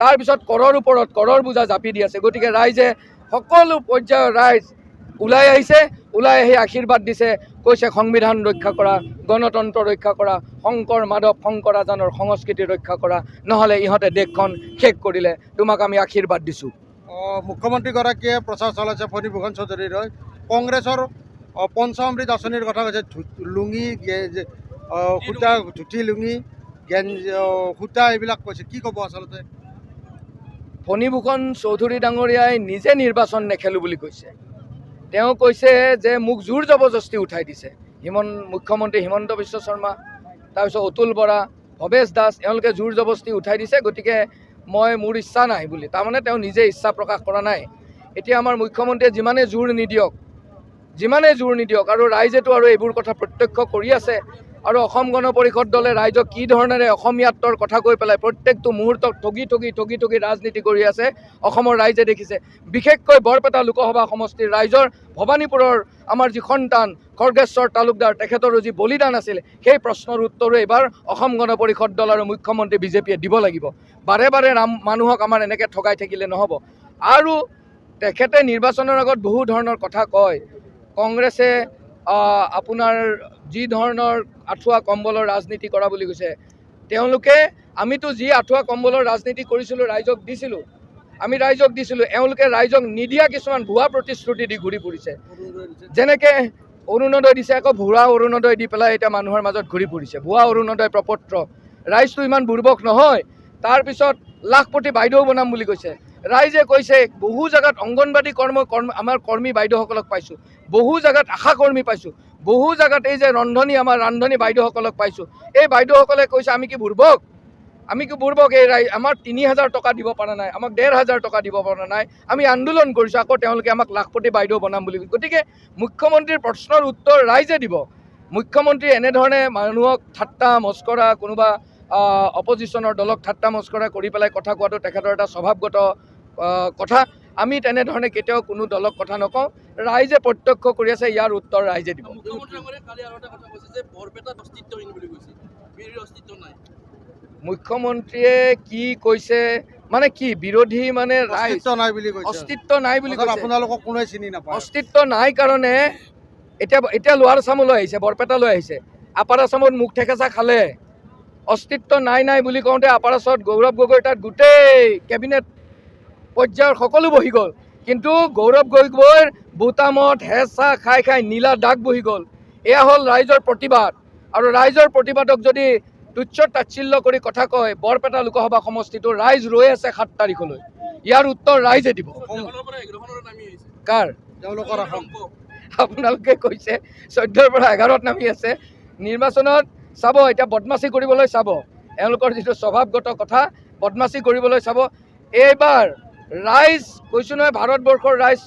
তাৰপিছত কৰৰ ওপৰত কৰৰ বোজা জাপি দি আছে। গতিকে ৰাইজে সকলো পৰ্যায়ৰ ৰাইজ ওলাই আহিছে, ওলাই আহি আশীৰ্বাদ দিছে, কৈছে সংবিধান ৰক্ষা কৰা, গণতন্ত্ৰ ৰক্ষা কৰা, শংকৰ মাধৱ শংকৰাজানৰ সংস্কৃতি ৰক্ষা কৰা, নহ'লে ইহঁতে দেশখন শেষ কৰিলে তোমাক আমি আশীৰ্বাদ দিছোঁ। মুখ্যমন্ত্ৰীগৰাকীয়ে প্ৰচাৰ চলাইছে ফণীভূষণ চৌধুৰীৰ হৈ কংগ্ৰেছৰ পঞ্চমৃত আঁচনিৰ কথা কৈছে। লুঙি সূতা, ধুতি লুঙি সূতা এইবিলাক কৈছে, কি ক'ব আচলতে? ফণীভূষণ চৌধুৰী ডাঙৰীয়াই নিজে নিৰ্বাচন নেখেলোঁ বুলি কৈছে। তেওঁ কৈছে যে মোক জোৰ জবৰদস্তি উঠাই দিছে। মুখ্যমন্ত্ৰী হিমন্ত বিশ্ব শৰ্মা, তাৰপিছত অতুল বৰা, ভৱেশ দাস, এওঁলোকে জোৰ জবৰদস্তি উঠাই দিছে। গতিকে মোৰ ইচ্ছা নাই বুলি, তাৰমানে তেওঁ নিজে ইচ্ছা প্ৰকাশ কৰা নাই। এতিয়া আমাৰ মুখ্যমন্ত্ৰীয়ে যিমানে জোৰ নিদিয়ক আৰু ৰাইজেতো আৰু এইবোৰ কথা প্ৰত্যক্ষ কৰি আছে। আৰু অসম গণ পৰিষদ দলে ৰাইজক কি ধৰণেৰে অসমীয়াত্বৰ কথা কৈ পেলাই প্ৰত্যেকটো মুহূৰ্তত ঠগি ৰাজনীতি কৰি আছে অসমৰ ৰাইজে দেখিছে। বিশেষকৈ বৰপেটা লোকসভা সমষ্টিৰ ৰাইজৰ ভৱানীপুৰৰ আমাৰ যি সন্তান খৰ্গেশ্বৰ তালুকদাৰ, তেখেতৰো যি বলিদান আছিল, সেই প্ৰশ্নৰ উত্তৰো এইবাৰ অসম গণ পৰিষদ দল আৰু মুখ্যমন্ত্ৰী বিজেপিয়ে দিব লাগিব। বাৰে বাৰে মানুহক আমাৰ এনেকৈ ঠগাই থাকিলে নহ'ব। আৰু তেখেতে নিৰ্বাচনৰ আগত বহু ধৰণৰ কথা কয়। কংগ্ৰেছে আপোনাৰ যি ধৰণৰ আঁঠুৱা কম্বলৰ ৰাজনীতি কৰা বুলি কৈছে, তেওঁলোকে আমিতো যি আঁঠুৱা কম্বলৰ ৰাজনীতি কৰিছিলোঁ ৰাইজক দিছিলোঁ, এওঁলোকে ৰাইজক নিদিয়া কিছুমান ভুৱা প্ৰতিশ্ৰুতি দি ঘূৰি ফুৰিছে। যেনেকৈ অৰুণোদয় দিছে, আকৌ ভুৱা অৰুণোদয় দি পেলাই এতিয়া মানুহৰ মাজত ঘূৰি ফুৰিছে। ভুৱা অৰুণোদয় প্ৰপত্ৰ, ৰাইজটো ইমান বুৰ্বক নহয়। তাৰপিছত লাখপতি বাইদেউ বনাম বুলি কৈছে। ৰাইজে কৈছে বহু জেগাত অংগনবাদী আমাৰ কৰ্মী বাইদেউসকলক পাইছোঁ, বহু জেগাত আশা কৰ্মী পাইছোঁ, বহু জেগাত এই যে আমাৰ ৰান্ধনী বাইদেউসকলক পাইছোঁ। এই বাইদেউসকলে কৈছে আমি কি বুৰ্বক, এই আমাক ৩,০০০ টকা দিব পৰা নাই, আমাক ১,৫০০ টকা দিব পৰা নাই, আমি আন্দোলন কৰিছোঁ, আকৌ তেওঁলোকে আমাক লাখপতি বাইদেউ বনাম বুলি। গতিকে মুখ্যমন্ত্ৰীৰ প্ৰশ্নৰ উত্তৰ ৰাইজে দিব। মুখ্যমন্ত্ৰী এনেধৰণে মানুহক ঠাট্টা মস্কৰা, কোনোবা অপজিশ্যনৰ দলক ঠাট্টা মস্কৰা কৰি পেলাই কথা কোৱাটো তেখেতৰ এটা স্বভাৱগত কথা। আমি তেনেধৰণে কেতিয়াও কোনো দলক কথা নকওঁ। ৰাইজে প্ৰত্যক্ষ কৰি আছে, ইয়াৰ উত্তৰ ৰাইজে দিব। মুখ্যমন্ত্ৰীয়ে কি কৈছে মানে কি, বিৰোধী মানে অস্তিত্ব নাই বুলি কৈছে। অস্তিত্ব নাই বুলি কৈছে। আপোনালোকক কোনোৱে চিনি নাপায়। অস্তিত্ব নাই কাৰণে এতিয়া লোৱাৰ আছামলৈ আহিছে, বৰপেটালৈ আহিছে। আপাৰ আছামত মুখ ঠেকেচা খালে। অস্তিত্ব নাই বুলি কওঁতে আপাৰ আছামত গৌৰৱ গগৈ তাত গোটেই কেবিনেট পৰ্যায়ৰ সকলো বহি গ'ল। কিন্তু গৌৰৱ গগৈৰ বুটামত হেঁচা খাই নীলা দাগ বহি গ'ল। এয়া হ'ল ৰাইজৰ প্ৰতিবাদ। আৰু ৰাইজৰ প্ৰতিবাদক যদি তুচ্ছ তাচ্ছিল্য কৰি কথা কয়, বৰপেটা লোকসভা সমষ্টিটো ৰাইজ ৰৈ আছে ৭ তাৰিখলৈ। ইয়াৰ উত্তৰ ৰাইজে দিব। কাৰ? আপোনালোকে কৈছে ১৪ৰ পৰা ১১ত নামি আছে। নিৰ্বাচনত চাব, এতিয়া বদমাচি কৰিবলৈ চাব, এওঁলোকৰ যিটো স্বভাৱগত কথা, বদমাচি কৰিবলৈ চাব। এইবাৰ ৰাইজ কৈছোঁ নহয়, ভাৰতবৰ্ষৰ ৰাইজ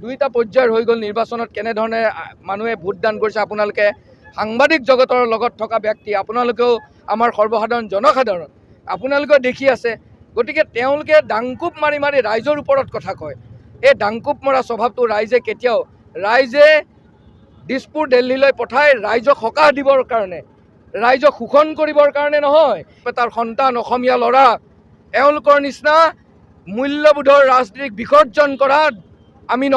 ২টা পৰ্যায়ৰ হৈ গ'ল নিৰ্বাচনত। কেনেধৰণে মানুহে ভোটদান কৰিছে, আপোনালোকে সাংবাদিক জগতৰ লগত থকা ব্যক্তি, আপোনালোকেও আমাৰ সৰ্বসাধাৰণ জনসাধাৰণ, আপোনালোকেও দেখি আছে। গতিকে তেওঁলোকে ডাংকুপ মাৰি ৰাইজৰ ওপৰত কথা কয়। এই ডাংকুপ মৰা স্বভাৱটো ৰাইজে দিছপুৰ দিল্লীলৈ পঠাই ৰাইজক সকাহ দিবৰ কাৰণে, ৰাইজক শোষণ কৰিবৰ কাৰণে নহয়। তাৰ সন্তান অসমীয়া ল'ৰা, এওঁলোকৰ নিচিনা মূল্যবোধৰ ৰাজনীতিক বিসৰ্জন কৰা আমি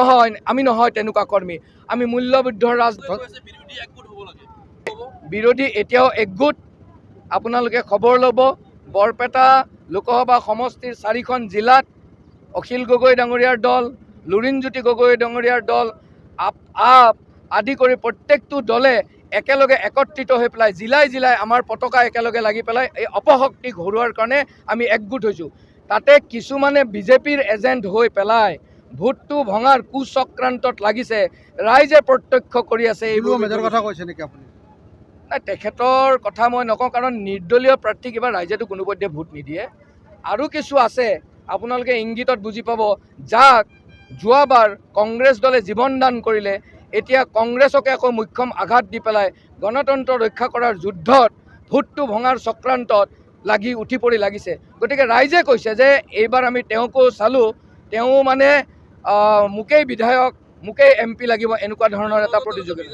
নহয় তেনেকুৱা কৰ্মী। আমি মূল্যবোধৰ বিৰোধী এতিয়াও একগোট। আপোনালোকে খবৰ ল'ব, বৰপেটা লোকসভা সমষ্টিৰ 4খন জিলাত অখিল গগৈ ডাঙৰীয়াৰ দল, লুৰিণজ্যোতি গগৈ ডাঙৰীয়াৰ দল, আপ আদি কৰি প্ৰত্যেকটো দলে একেলগে একত্ৰিত হৈ পেলাই জিলাই আমাৰ পতাকা একেলগে লাগি পেলাই এই অপশক্তিক হৰুৱাৰ কাৰণে আমি একগোট হৈছোঁ। তাতে কিছুমানে বিজেপিৰ এজেণ্ট হৈ পেলাই ভোটটো ভঙাৰ কুচক্ৰান্তত লাগিছে। ৰাইজে প্ৰত্যক্ষ কৰি আছে। এইবোৰ কথা কৈছে নেকি আপুনি? নাই, তেখেতৰ কথা মই নকওঁ, কাৰণ নিৰ্দলীয় প্ৰাৰ্থী কিবা ৰাইজেতো কোনোপধ্যে ভোট নিদিয়ে। আৰু কিছু আছে আপোনালোকে ইংগিতত বুজি পাব, যাক যোৱাবাৰ কংগ্ৰেছ দলে জীৱন দান কৰিলে, এতিয়া কংগ্ৰেছকে আকৌ মুখ্যম আঘাত দি পেলাই গণতন্ত্ৰ ৰক্ষা কৰাৰ যুদ্ধত, ভোটটো ভঙাৰ চক্ৰান্তত উঠি পৰি লাগিছে। গতিকে ৰাইজে কৈছে যে এইবাৰ আমি তেওঁকো চালোঁ, তেওঁ মানে মোকেই বিধায়ক, মোকেই MP লাগিব, এনেকুৱা ধৰণৰ এটা প্ৰতিযোগিতা।